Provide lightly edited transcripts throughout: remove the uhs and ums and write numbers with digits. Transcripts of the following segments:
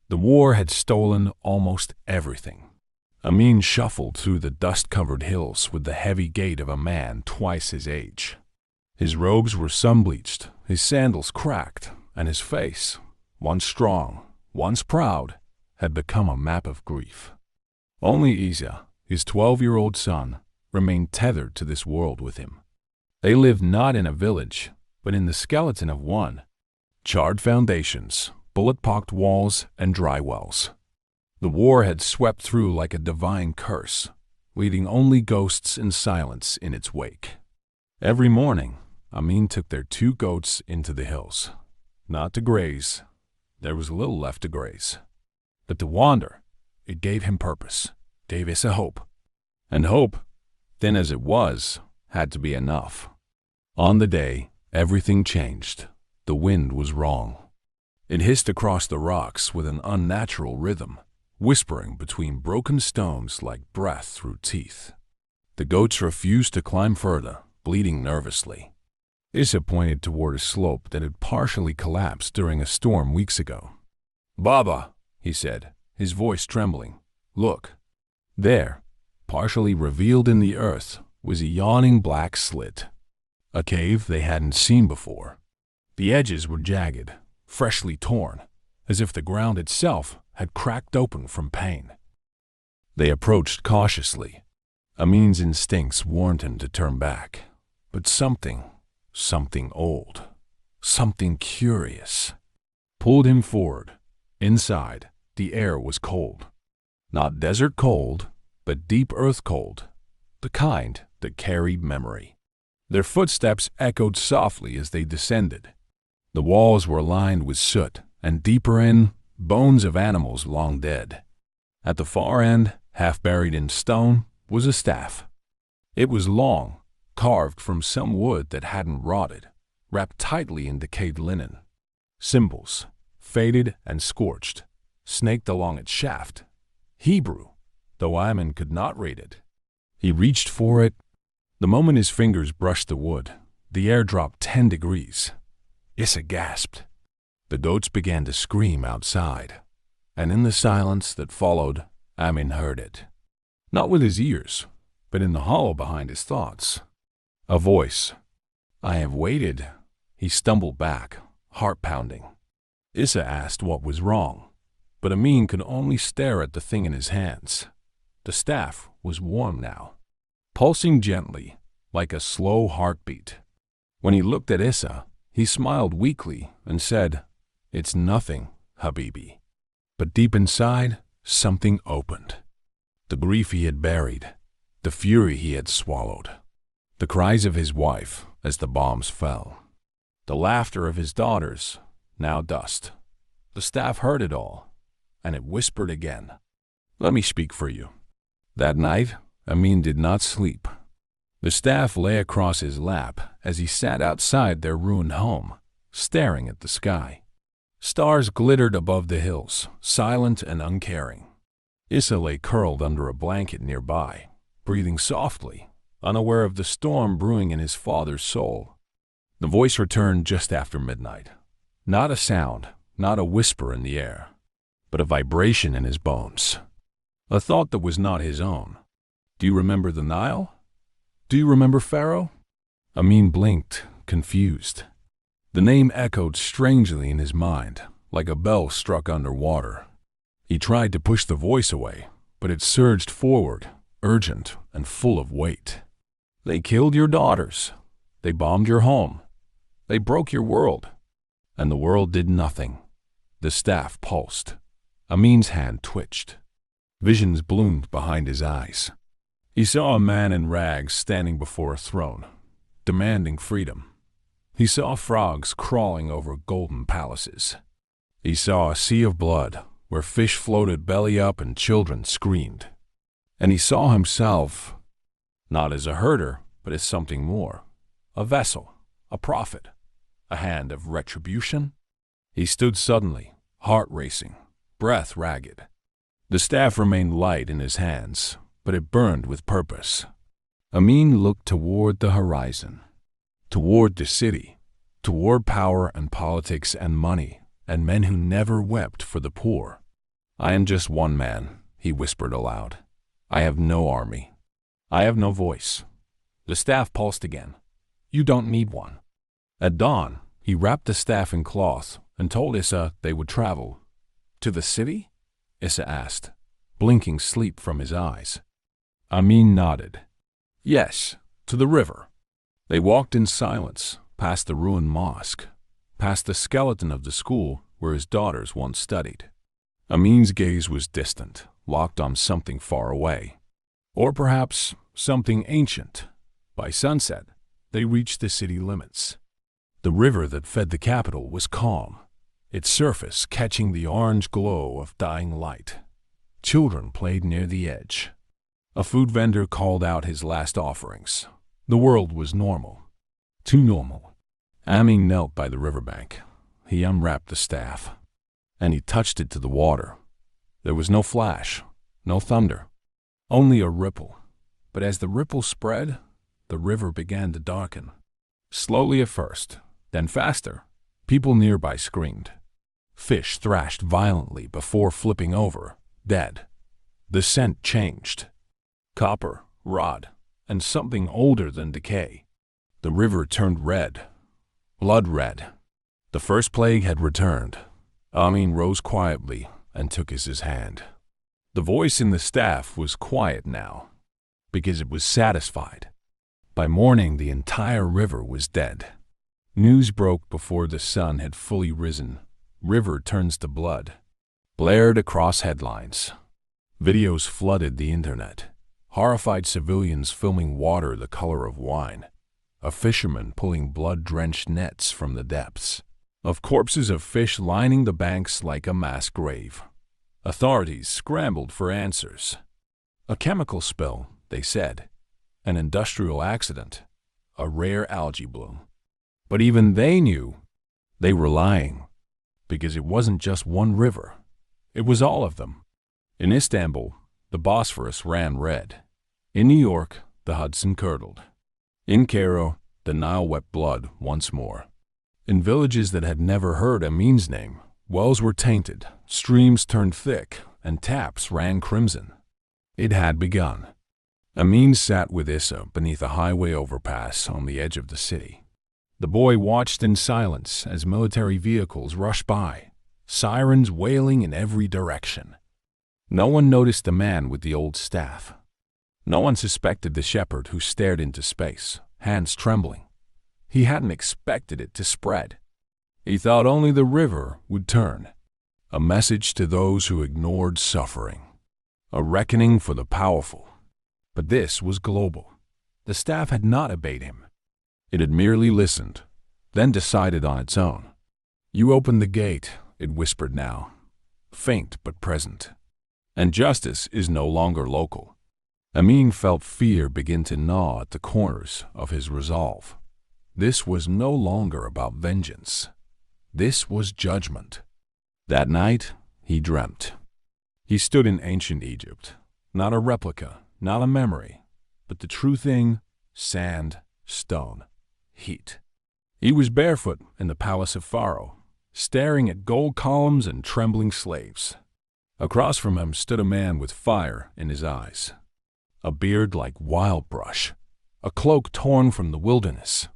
The war had stolen almost everything. Amin shuffled through the dust-covered hills with the heavy gait of a man twice his age. His robes were sun-bleached, his sandals cracked, and his face, once strong, once proud, had become a map of grief. Only Isa, his 12-year-old son, remained tethered to this world with him. They lived not in a village, but in the skeleton of one. Charred foundations, bullet-pocked walls, and dry wells. The war had swept through like a divine curse, leaving only ghosts and silence in its wake. Every morning, Amin took their 2 goats into the hills. Not to graze. There was little left to graze. But to wander, it gave him purpose, gave Issa hope. And hope, thin as it was, had to be enough. On the day, everything changed. The wind was wrong. It hissed across the rocks with an unnatural rhythm, whispering between broken stones like breath through teeth. The goats refused to climb further, bleating nervously. Issa pointed toward a slope that had partially collapsed during a storm weeks ago. "Baba," he said, his voice trembling, "look." There, partially revealed in the earth, was a yawning black slit. A cave they hadn't seen before. The edges were jagged, freshly torn, as if the ground itself had cracked open from pain. They approached cautiously. Amin's instincts warned him to turn back. But something old, something curious, pulled him forward. Inside, the air was cold. Not desert cold, but deep earth cold, the kind that carried memory. Their footsteps echoed softly as they descended. The walls were lined with soot, and deeper in, bones of animals long dead. At the far end, half buried in stone, was a staff. It was long, carved from some wood that hadn't rotted, wrapped tightly in decayed linen. Symbols, faded and scorched, snaked along its shaft. Hebrew, though Amin could not read it. He reached for it. The moment his fingers brushed the wood, the air dropped 10 degrees. Issa gasped. The goats began to scream outside, and in the silence that followed, Amin heard it. Not with his ears, but in the hollow behind his thoughts. A voice. "I have waited." He stumbled back, heart pounding. Issa asked what was wrong, but Amin could only stare at the thing in his hands. The staff was warm now, pulsing gently, like a slow heartbeat. When he looked at Issa, he smiled weakly and said, "It's nothing, Habibi." But deep inside, something opened. The grief he had buried, the fury he had swallowed, the cries of his wife as the bombs fell, the laughter of his daughters, now dust. The staff heard it all, and it whispered again, "Let me speak for you." That night, Amin did not sleep. The staff lay across his lap as he sat outside their ruined home, staring at the sky. Stars glittered above the hills, silent and uncaring. Issa lay curled under a blanket nearby, breathing softly, unaware of the storm brewing in his father's soul. The voice returned just after midnight. Not a sound, not a whisper in the air, but a vibration in his bones. A thought that was not his own. "Do you remember the Nile? Do you remember Pharaoh?" Amin blinked, confused. The name echoed strangely in his mind, like a bell struck underwater. He tried to push the voice away, but it surged forward, urgent and full of weight. "They killed your daughters. They bombed your home. They broke your world." And the world did nothing. The staff pulsed. Amin's hand twitched. Visions bloomed behind his eyes. He saw a man in rags standing before a throne, demanding freedom. He saw frogs crawling over golden palaces. He saw a sea of blood where fish floated belly up and children screamed. And he saw himself, not as a herder, but as something more, a vessel, a prophet, a hand of retribution. He stood suddenly, heart racing, breath ragged. The staff remained light in his hands, but it burned with purpose. Amin looked toward the horizon, toward the city, toward power and politics and money and men who never wept for the poor. I am just one man, he whispered aloud. I have no army. I have no voice. The staff pulsed again. You don't need one. At dawn, he wrapped the staff in cloth and told Issa they would travel. To the city? Issa asked, blinking sleep from his eyes. Amin nodded. Yes, to the river. They walked in silence, past the ruined mosque, past the skeleton of the school where his daughters once studied. Amin's gaze was distant, locked on something far away. Or perhaps something ancient. By sunset, they reached the city limits. The river that fed the capital was calm, its surface catching the orange glow of dying light. Children played near the edge. A food vendor called out his last offerings. The world was normal. Too normal. Amin knelt by the riverbank. He unwrapped the staff, and he touched it to the water. There was no flash, no thunder, only a ripple. But as the ripple spread, the river began to darken. Slowly at first, then faster. People nearby screamed. Fish thrashed violently before flipping over, dead. The scent changed. Copper, rot, and something older than decay. The river turned red, blood red. The first plague had returned. Amin rose quietly and took his hand. The voice in the staff was quiet now, because it was satisfied. By morning, the entire river was dead. News broke before the sun had fully risen. River turns to blood. Blared across headlines. Videos flooded the internet. Horrified civilians filming water the color of wine. A fisherman pulling blood-drenched nets from the depths. Of corpses of fish lining the banks like a mass grave. Authorities scrambled for answers. A chemical spill, they said. An industrial accident. A rare algae bloom. But even they knew they were lying. Because it wasn't just one river. It was all of them. In Istanbul, the Bosphorus ran red. In New York, the Hudson curdled. In Cairo, the Nile wept blood once more. In villages that had never heard Amin's name, wells were tainted, streams turned thick, and taps ran crimson. It had begun. Amin sat with Issa beneath a highway overpass on the edge of the city. The boy watched in silence as military vehicles rushed by, sirens wailing in every direction. No one noticed the man with the old staff. No one suspected the shepherd who stared into space, hands trembling. He hadn't expected it to spread. He thought only the river would turn. A message to those who ignored suffering. A reckoning for the powerful. But this was global. The staff had not obeyed him. It had merely listened, then decided on its own. You opened the gate, it whispered now, faint but present. And justice is no longer local. Amin felt fear begin to gnaw at the corners of his resolve. This was no longer about vengeance. This was judgment. That night, he dreamt. He stood in ancient Egypt, not a replica, not a memory, but the true thing, sand, stone, heat. He was barefoot in the palace of Pharaoh, staring at gold columns and trembling slaves. Across from him stood a man with fire in his eyes, a beard like wild brush, a cloak torn from the wilderness.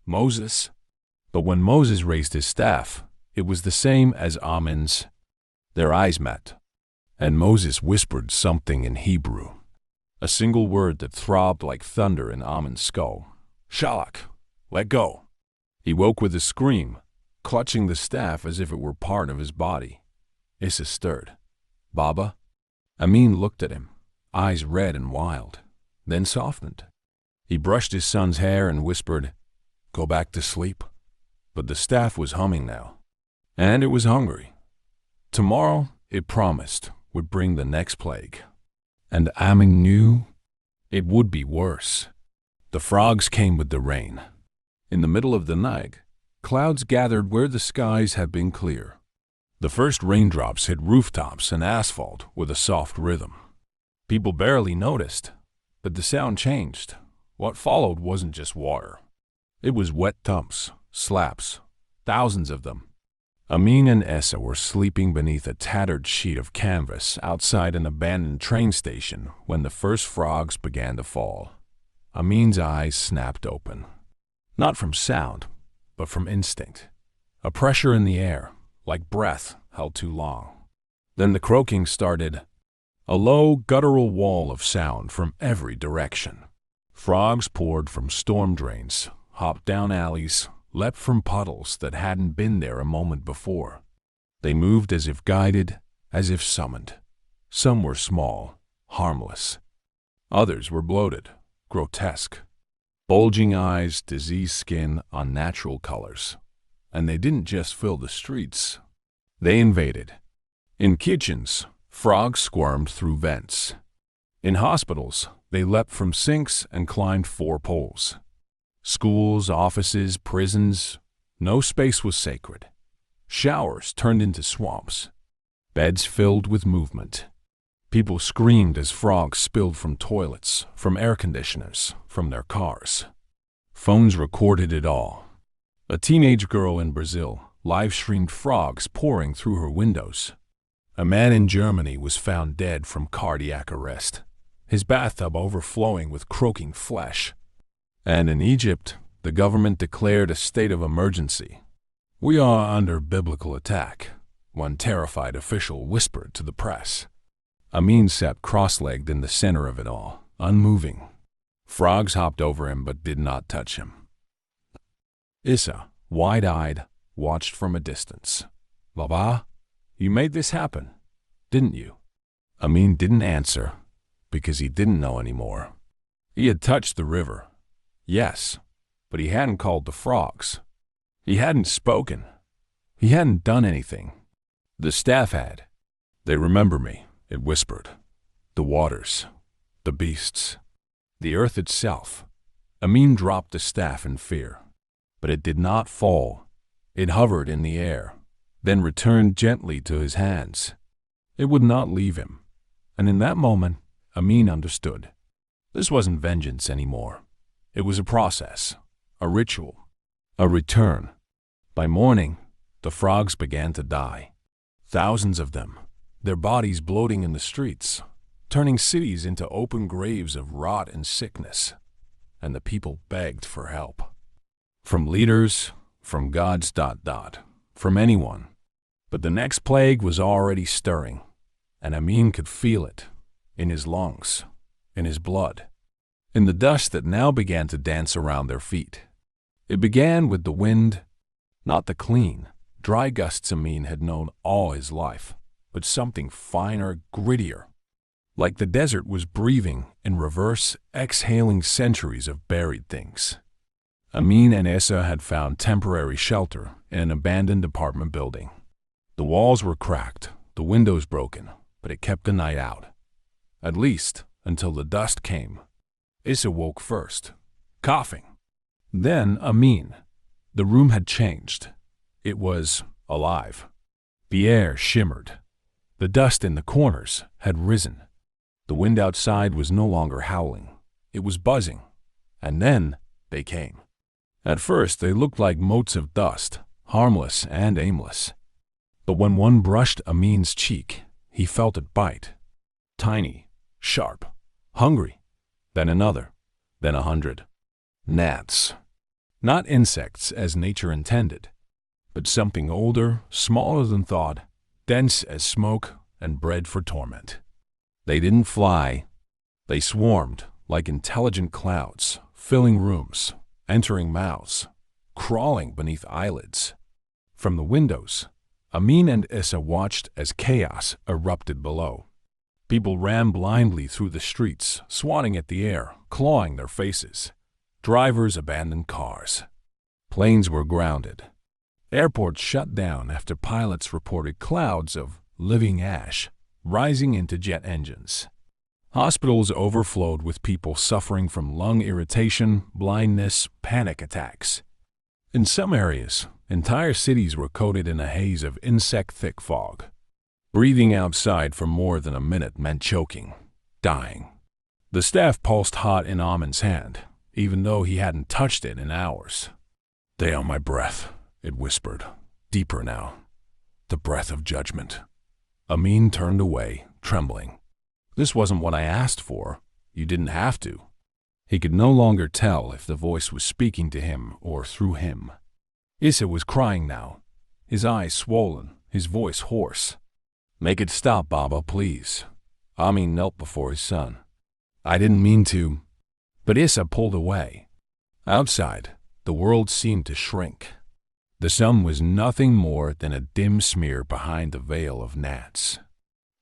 Moses. But when Moses raised his staff, it was the same as Amin's. Their eyes met, and Moses whispered something in Hebrew, a single word that throbbed like thunder in Amin's skull. Shalak, let go. He woke with a scream, clutching the staff as if it were part of his body. Issa stirred. Baba? Amin looked at him, eyes red and wild, then softened. He brushed his son's hair and whispered, Go back to sleep. But the staff was humming now, and it was hungry. Tomorrow, it promised, would bring the next plague. And Amin knew it would be worse. The frogs came with the rain. In the middle of the night, clouds gathered where the skies had been clear. The first raindrops hit rooftops and asphalt with a soft rhythm. People barely noticed, but the sound changed. What followed wasn't just water. It was wet thumps, slaps, thousands of them. Amin and Essa were sleeping beneath a tattered sheet of canvas outside an abandoned train station when the first frogs began to fall. Amin's eyes snapped open. Not from sound, but from instinct. A pressure in the air, like breath held too long. Then the croaking started. A low, guttural wall of sound from every direction. Frogs poured from storm drains, hopped down alleys, leapt from puddles that hadn't been there a moment before. They moved as if guided, as if summoned. Some were small, harmless. Others were bloated, grotesque. Bulging eyes, diseased skin, unnatural colors. And they didn't just fill the streets. They invaded. In kitchens, frogs squirmed through vents. In hospitals, they leapt from sinks and climbed 4 poles. Schools, offices, prisons, no space was sacred. Showers turned into swamps. Beds filled with movement. People screamed as frogs spilled from toilets, from air conditioners, from their cars. Phones recorded it all. A teenage girl in Brazil live-streamed frogs pouring through her windows. A man in Germany was found dead from cardiac arrest, his bathtub overflowing with croaking flesh. And in Egypt, the government declared a state of emergency. "We are under biblical attack," one terrified official whispered to the press. Amin sat cross-legged in the center of it all, unmoving. Frogs hopped over him but did not touch him. Issa, wide-eyed, watched from a distance. "Baba, you made this happen, didn't you?" Amin didn't answer, because he didn't know anymore. He had touched the river. Yes, but he hadn't called the frogs. He hadn't spoken. He hadn't done anything. The staff had. "They remember me," it whispered. "The waters, the beasts, the earth itself." Amin dropped the staff in fear. But it did not fall. It hovered in the air, then returned gently to his hands. It would not leave him. And in that moment, Amin understood. This wasn't vengeance anymore. It was a process, a ritual, a return. By morning, the frogs began to die. Thousands of them, their bodies bloating in the streets, turning cities into open graves of rot and sickness. And the people begged for help. From leaders, from gods, from anyone. But the next plague was already stirring, and Amin could feel it, in his lungs, in his blood, in the dust that now began to dance around their feet. It began with the wind, not the clean, dry gusts Amin had known all his life, but something finer, grittier. Like the desert was breathing in reverse, exhaling centuries of buried things. Amin and Essa had found temporary shelter in an abandoned apartment building. The walls were cracked, the windows broken, but it kept the night out. At least until the dust came. Issa woke first, coughing. Then Amin. The room had changed. It was alive. The air shimmered. The dust in the corners had risen. The wind outside was no longer howling. It was buzzing. And then they came. At first, they looked like motes of dust, harmless and aimless. But when one brushed Amin's cheek, he felt it bite. Tiny, sharp, hungry. Then another, then 100. Gnats. Not insects as nature intended, but something older, smaller than thought, dense as smoke and bred for torment. They didn't fly. They swarmed like intelligent clouds, filling rooms, entering mouths, crawling beneath eyelids. From the windows, Amin and Issa watched as chaos erupted below. People ran blindly through the streets, swatting at the air, clawing their faces. Drivers abandoned cars. Planes were grounded. Airports shut down after pilots reported clouds of living ash rising into jet engines. Hospitals overflowed with people suffering from lung irritation, blindness, panic attacks. In some areas, entire cities were coated in a haze of insect-thick fog. Breathing outside for more than a minute meant choking, dying. The staff pulsed hot in Amin's hand, even though he hadn't touched it in hours. "Stay on my breath," it whispered, deeper now. the breath of judgment. Amin turned away, trembling. This wasn't what I asked for. You didn't have to. He could no longer tell if the voice was speaking to him or through him. Issa was crying now, his eyes swollen, his voice hoarse. Make it stop, Baba, please. Amin knelt before his son. I didn't mean to. But Issa pulled away. Outside, the world seemed to shrink. The sun was nothing more than a dim smear behind the veil of gnats.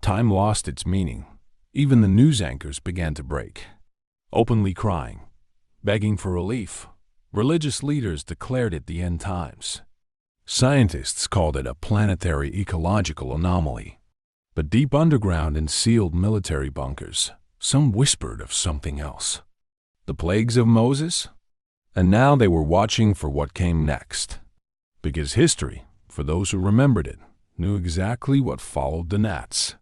Time lost its meaning. Even the news anchors began to break, openly crying, begging for relief. Religious leaders declared it the end times. Scientists called it a planetary ecological anomaly. But deep underground in sealed military bunkers, some whispered of something else. The plagues of Moses? And now they were watching for what came next. Because history, for those who remembered it, knew exactly what followed the gnats.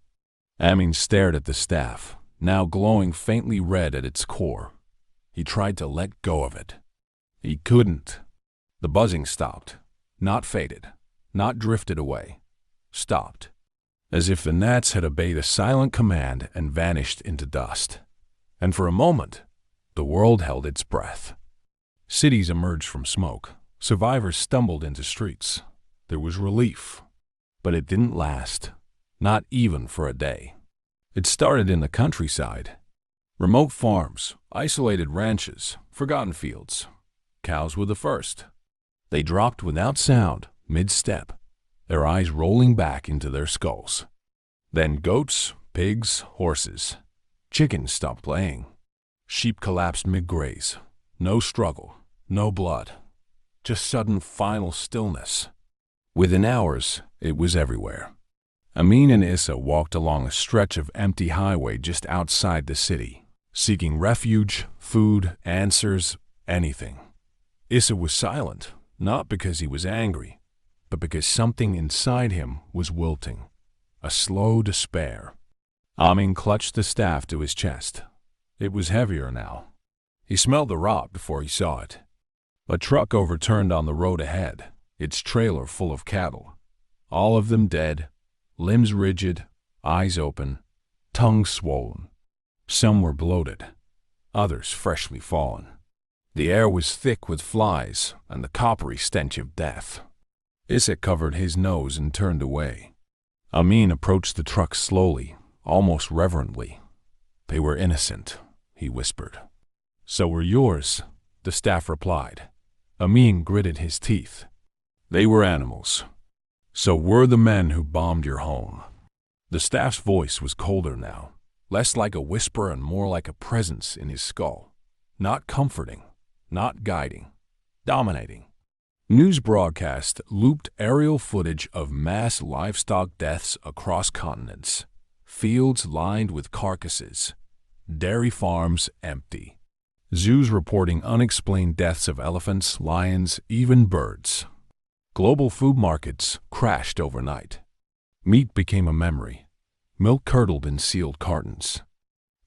Amin stared at the staff, now glowing faintly red at its core. He tried to let go of it. He couldn't. The buzzing stopped, not faded, not drifted away. Stopped. As if the gnats had obeyed a silent command and vanished into dust. And for a moment, the world held its breath. Cities emerged from smoke. Survivors stumbled into streets. There was relief. But it didn't last. Not even for a day. It started in the countryside. Remote farms, isolated ranches, forgotten fields. Cows were the first. They dropped without sound, mid-step, their eyes rolling back into their skulls. Then goats, pigs, horses. Chickens stopped laying. Sheep collapsed mid-graze. No struggle, no blood. Just sudden final stillness. Within hours, it was everywhere. Amin and Issa walked along a stretch of empty highway just outside the city, seeking refuge, food, answers, anything. Issa was silent, not because he was angry, but because something inside him was wilting. A slow despair. Amin clutched the staff to his chest. It was heavier now. He smelled the rot before he saw it. A truck overturned on the road ahead, its trailer full of cattle. All of them dead, limbs rigid, eyes open, tongues swollen. Some were bloated, others freshly fallen. The air was thick with flies and the coppery stench of death. Issa covered his nose and turned away. Amin approached the truck slowly, almost reverently. They were innocent, he whispered. So were yours, the staff replied. Amin gritted his teeth. They were animals. So were the men who bombed your home. The staff's voice was colder now, less like a whisper and more like a presence in his skull. Not comforting, not guiding, dominating. News broadcasts looped aerial footage of mass livestock deaths across continents. Fields lined with carcasses. Dairy farms empty. Zoos reporting unexplained deaths of elephants, lions, even birds. Global food markets crashed overnight. Meat became a memory. Milk curdled in sealed cartons.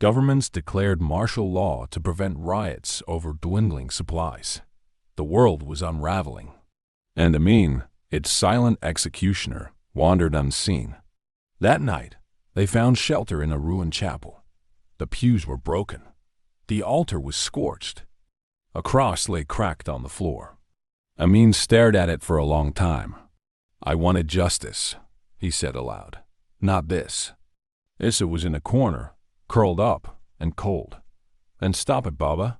Governments declared martial law to prevent riots over dwindling supplies. The world was unraveling. And Amin, its silent executioner, wandered unseen. That night, they found shelter in a ruined chapel. The pews were broken. The altar was scorched. A cross lay cracked on the floor. Amin stared at it for a long time. I wanted justice, he said aloud. Not this. Issa was in a corner, curled up and cold. Then stop it, Baba.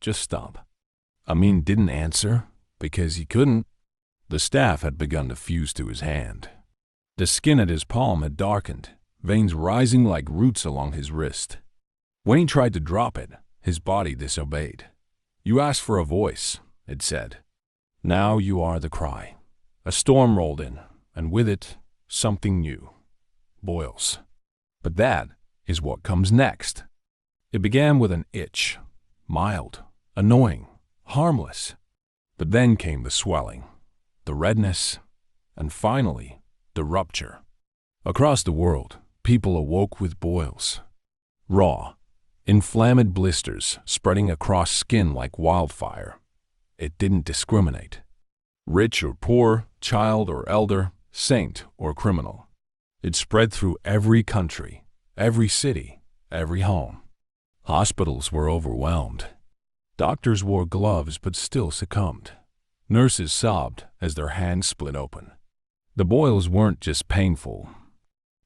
Just stop. Amin didn't answer because he couldn't. The staff had begun to fuse to his hand. The skin at his palm had darkened, veins rising like roots along his wrist. When he tried to drop it, his body disobeyed. You asked for a voice, it said. Now you are the cry. A storm rolled in, and with it, something new. Boils. But that is what comes next. It began with an itch. Mild, annoying, harmless. But then came the swelling, the redness, and finally, the rupture. Across the world, people awoke with boils. Raw, inflamed blisters spreading across skin like wildfire. It didn't discriminate. Rich or poor, child or elder, saint or criminal. It spread through every country, every city, every home. Hospitals were overwhelmed. Doctors wore gloves but still succumbed. Nurses sobbed as their hands split open. The boils weren't just painful.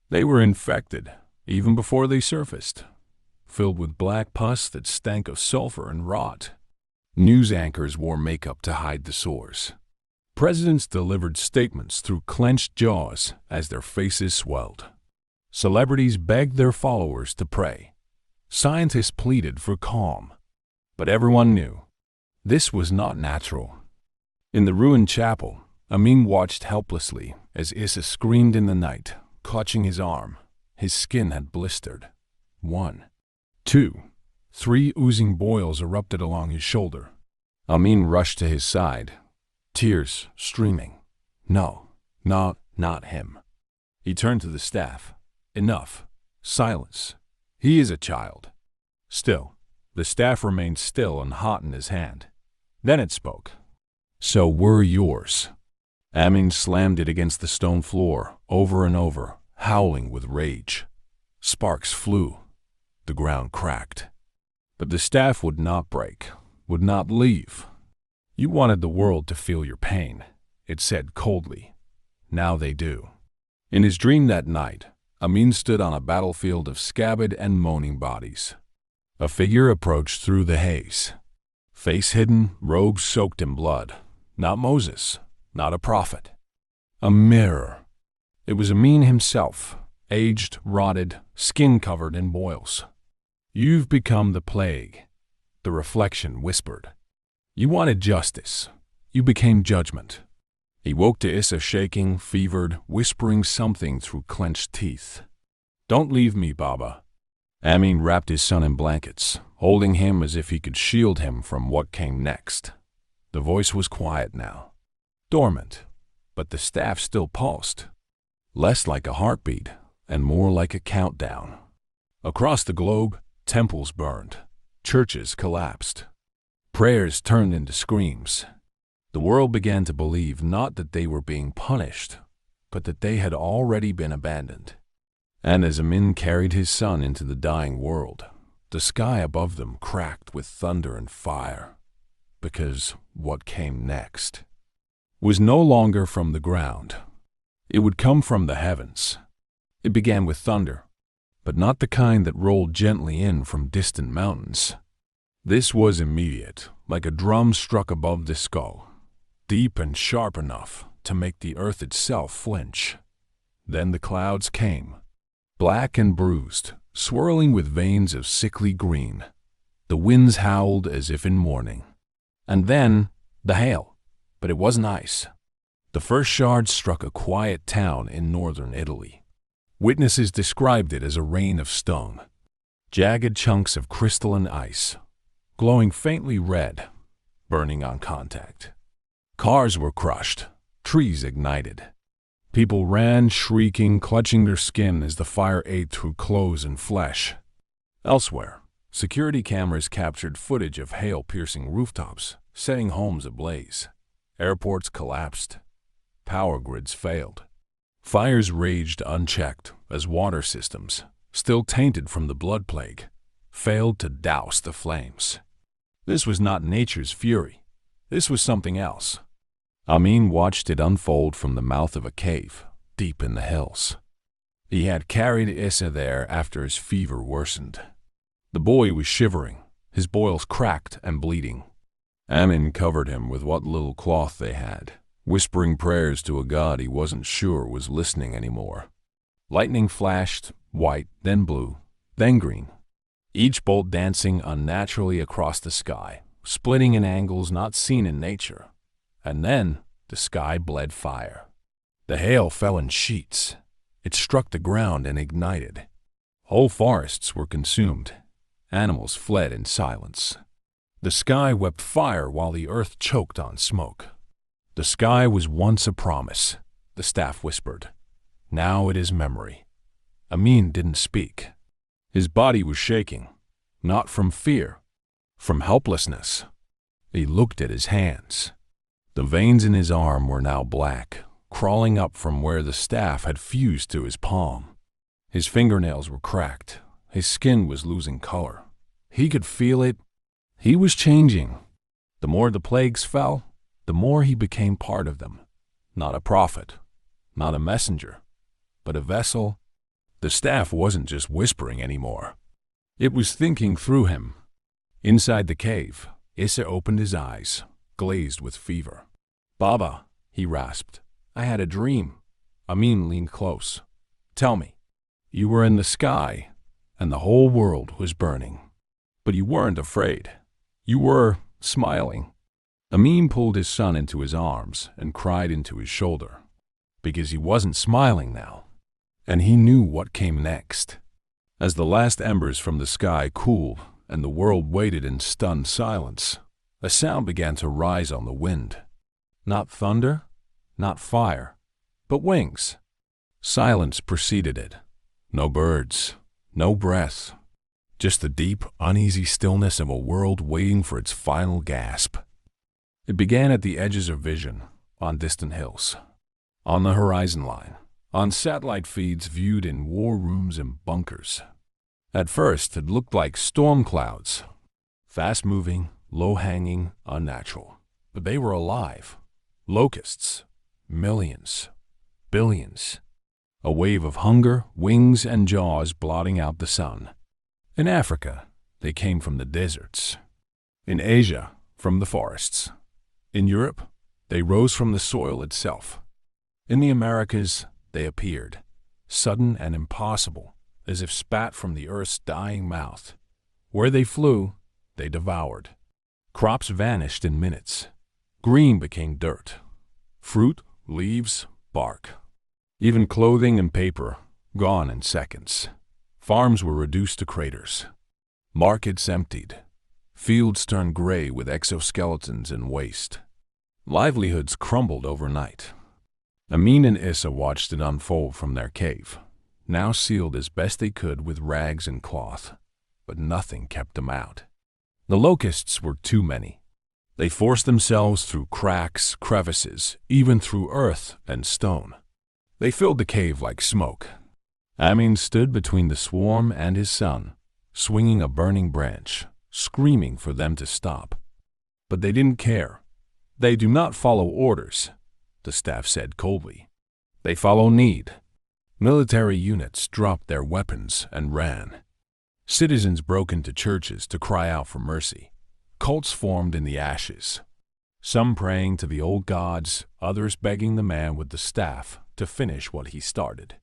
They were infected, even before they surfaced, filled with black pus that stank of sulfur and rot. News anchors wore makeup to hide the sores. Presidents delivered statements through clenched jaws as their faces swelled. Celebrities begged their followers to pray. Scientists pleaded for calm. But everyone knew this was not natural. In the ruined chapel, Amin watched helplessly as Issa screamed in the night, clutching his arm. His skin had blistered. 1, 2, 3 oozing boils erupted along his shoulder. Amin rushed to his side, tears streaming. No, not him. He turned to the staff. Enough. Silence. He is a child. Still, the staff remained still and hot in his hand. Then it spoke. So were yours. Amin slammed it against the stone floor, over and over, howling with rage. Sparks flew. The ground cracked. But the staff would not break, would not leave. You wanted the world to feel your pain, it said coldly. Now they do. In his dream that night, Amin stood on a battlefield of scabbard and moaning bodies. A figure approached through the haze. Face hidden, robes soaked in blood. Not Moses, not a prophet. A mirror. It was Amin himself, aged, rotted, skin covered in boils. You've become the plague, the reflection whispered. You wanted justice. You became judgment. He woke to Issa shaking, fevered, whispering something through clenched teeth. Don't leave me, Baba. Amin wrapped his son in blankets, holding him as if he could shield him from what came next. The voice was quiet now, dormant, but the staff still pulsed. Less like a heartbeat and more like a countdown. Across the globe, temples burned, churches collapsed. Prayers turned into screams. The world began to believe not that they were being punished, but that they had already been abandoned. And as Amin carried his son into the dying world, the sky above them cracked with thunder and fire, because what came next was no longer from the ground. It would come from the heavens. It began with thunder, but not the kind that rolled gently in from distant mountains. This was immediate, like a drum struck above the skull, deep and sharp enough to make the earth itself flinch. Then the clouds came, black and bruised, swirling with veins of sickly green. The winds howled as if in mourning. And then the hail, but it wasn't ice. The first shards struck a quiet town in northern Italy. Witnesses described it as a rain of stone, jagged chunks of crystalline ice, glowing faintly red, burning on contact. Cars were crushed, trees ignited. People ran, shrieking, clutching their skin as the fire ate through clothes and flesh. Elsewhere, security cameras captured footage of hail-piercing rooftops, setting homes ablaze. Airports collapsed. Power grids failed. Fires raged unchecked as water systems, still tainted from the blood plague, failed to douse the flames. This was not nature's fury. This was something else. Amin watched it unfold from the mouth of a cave, deep in the hills. He had carried Issa there after his fever worsened. The boy was shivering, his boils cracked and bleeding. Amin covered him with what little cloth they had, whispering prayers to a god he wasn't sure was listening anymore. Lightning flashed, white, then blue, then green, each bolt dancing unnaturally across the sky, splitting in angles not seen in nature. And then the sky bled fire. The hail fell in sheets. It struck the ground and ignited. Whole forests were consumed. Animals fled in silence. The sky wept fire while the earth choked on smoke. The sky was once a promise, the staff whispered. Now it is memory. Amin didn't speak. His body was shaking, not from fear, from helplessness. He looked at his hands. The veins in his arm were now black, crawling up from where the staff had fused to his palm. His fingernails were cracked. His skin was losing color. He could feel it. He was changing. The more the plagues fell, the more he became part of them. Not a prophet, not a messenger, but a vessel. The staff wasn't just whispering anymore. It was thinking through him. Inside the cave, Issa opened his eyes, glazed with fever. "Baba," he rasped, "I had a dream." Amin leaned close. "Tell me." "You were in the sky, and the whole world was burning. But you weren't afraid. You were smiling." Amin pulled his son into his arms and cried into his shoulder, because he wasn't smiling now, and he knew what came next. As the last embers from the sky cooled and the world waited in stunned silence, a sound began to rise on the wind. Not thunder, not fire, but wings. Silence preceded it. No birds, no breath, just the deep, uneasy stillness of a world waiting for its final gasp. It began at the edges of vision, on distant hills, on the horizon line, on satellite feeds viewed in war rooms and bunkers. At first, it looked like storm clouds, fast-moving, low-hanging, unnatural. But they were alive. Locusts, millions, billions. A wave of hunger, wings, and jaws blotting out the sun. In Africa, they came from the deserts. In Asia, from the forests. In Europe, they rose from the soil itself. In the Americas, they appeared, sudden and impossible, as if spat from the earth's dying mouth. Where they flew, they devoured. Crops vanished in minutes. Green became dirt. Fruit, leaves, bark. Even clothing and paper, gone in seconds. Farms were reduced to craters. Markets emptied. Fields turned gray with exoskeletons and waste. Livelihoods crumbled overnight. Amin and Issa watched it unfold from their cave, now sealed as best they could with rags and cloth. But nothing kept them out. The locusts were too many. They forced themselves through cracks, crevices, even through earth and stone. They filled the cave like smoke. Amin stood between the swarm and his son, swinging a burning branch, screaming for them to stop. But they didn't care. "They do not follow orders," the staff said coldly. "They follow need." Military units dropped their weapons and ran. Citizens broke into churches to cry out for mercy. Cults formed in the ashes. Some praying to the old gods, others begging the man with the staff to finish what he started.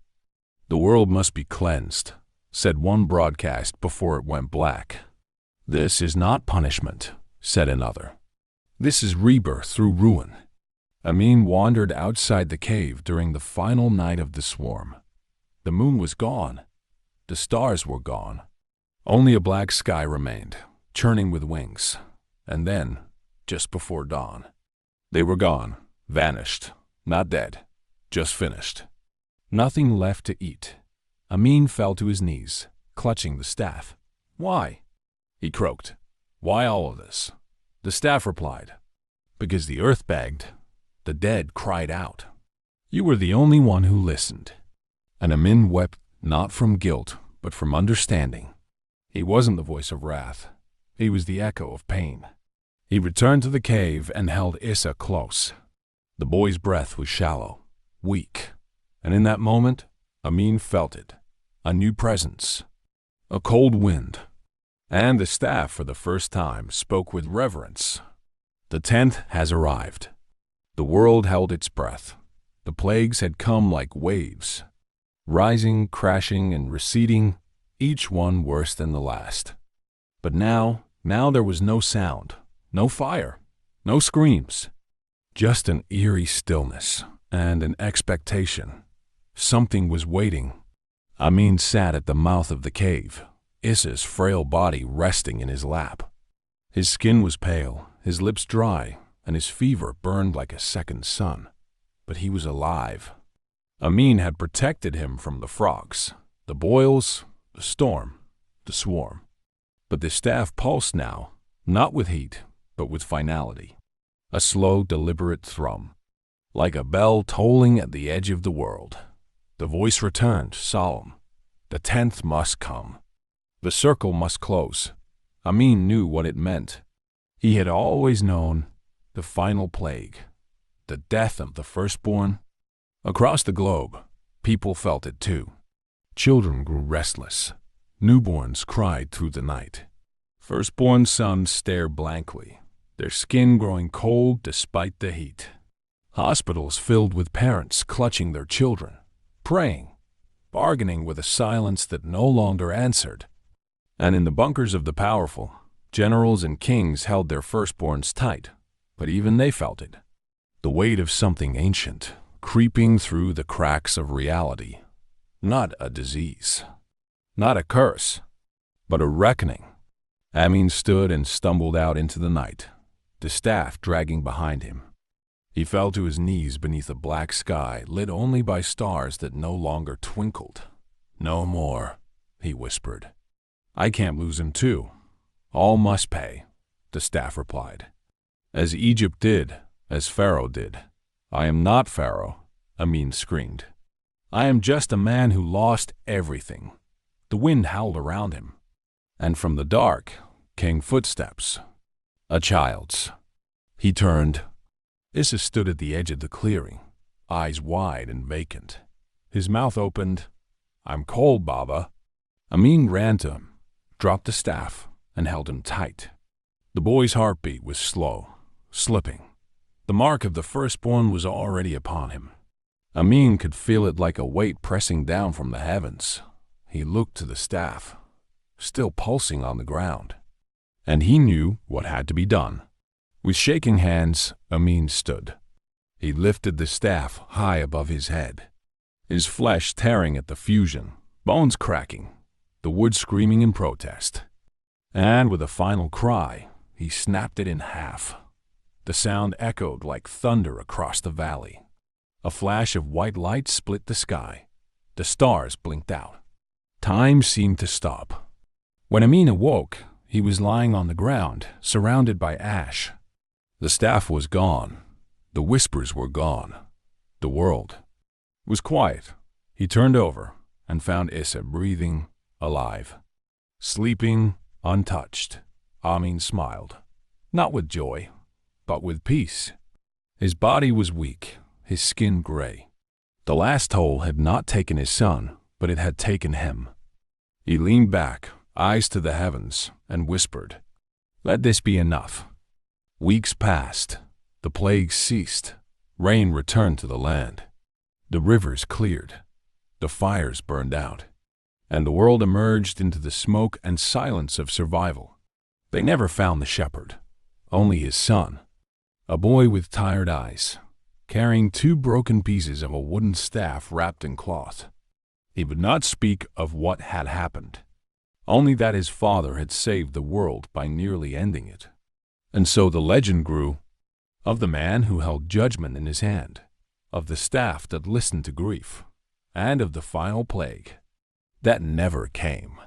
"The world must be cleansed," said one broadcast before it went black. "This is not punishment," said another. "This is rebirth through ruin." Amin wandered outside the cave during the final night of the swarm. The moon was gone. The stars were gone. Only a black sky remained, churning with wings. And then, just before dawn, they were gone, vanished, not dead, just finished. Nothing left to eat. Amin fell to his knees, clutching the staff. "Why?" he croaked. "Why all of this?" The staff replied, "Because the earth begged, the dead cried out. You were the only one who listened." And Amin wept not from guilt, but from understanding. He wasn't the voice of wrath. He was the echo of pain. He returned to the cave and held Issa close. The boy's breath was shallow, weak, and in that moment, Amin felt it. A new presence. A cold wind. And the staff, for the first time, spoke with reverence. "The 10th has arrived." The world held its breath. The plagues had come like waves, rising, crashing, and receding, each one worse than the last. But now there was no sound, no fire, no screams, just an eerie stillness and an expectation. Something was waiting. Amin sat at the mouth of the cave, Issa's frail body resting in his lap. His skin was pale, his lips dry, and his fever burned like a second sun. But he was alive. Amin had protected him from the frogs, the boils, the storm, the swarm. But the staff pulsed now, not with heat, but with finality. A slow, deliberate thrum, like a bell tolling at the edge of the world. The voice returned, solemn. The 10th must come. The circle must close. Amin knew what it meant. He had always known the final plague, the death of the firstborn. Across the globe, people felt it too. Children grew restless. Newborns cried through the night. Firstborn sons stared blankly, their skin growing cold despite the heat. Hospitals filled with parents clutching their children, praying, bargaining with a silence that no longer answered. And in the bunkers of the powerful, generals and kings held their firstborns tight, but even they felt it. The weight of something ancient, creeping through the cracks of reality. Not a disease, not a curse, but a reckoning. Amin stood and stumbled out into the night, the staff dragging behind him. He fell to his knees beneath a black sky lit only by stars that no longer twinkled. "No more," he whispered. "I can't lose him too. All must pay," the staff replied. "As Egypt did, as Pharaoh did." "I am not Pharaoh," Amin screamed. "I am just a man who lost everything." The wind howled around him, and from the dark came footsteps. A child's. He turned. Issa stood at the edge of the clearing, eyes wide and vacant. His mouth opened. "I'm cold, Baba." Amin ran to him, dropped the staff, and held him tight. The boy's heartbeat was slow, slipping. The mark of the firstborn was already upon him. Amin could feel it like a weight pressing down from the heavens. He looked to the staff, still pulsing on the ground. And he knew what had to be done. With shaking hands, Amin stood. He lifted the staff high above his head, his flesh tearing at the fusion, bones cracking, the wood screaming in protest. And with a final cry, he snapped it in half. The sound echoed like thunder across the valley. A flash of white light split the sky. The stars blinked out. Time seemed to stop. When Amin awoke, he was lying on the ground, surrounded by ash. The staff was gone. The whispers were gone. The world was quiet. He turned over and found Issa breathing, alive, sleeping, untouched. Amin smiled, not with joy, but with peace. His body was weak, his skin gray. The last toll had not taken his son, but it had taken him. He leaned back, eyes to the heavens, and whispered, "Let this be enough." Weeks passed. The plague ceased. Rain returned to the land. The rivers cleared. The fires burned out. And the world emerged into the smoke and silence of survival. They never found the shepherd, only his son, a boy with tired eyes, carrying 2 broken pieces of a wooden staff wrapped in cloth. He would not speak of what had happened, only that his father had saved the world by nearly ending it. And so the legend grew, of the man who held judgment in his hand, of the staff that listened to grief, and of the final plague that never came.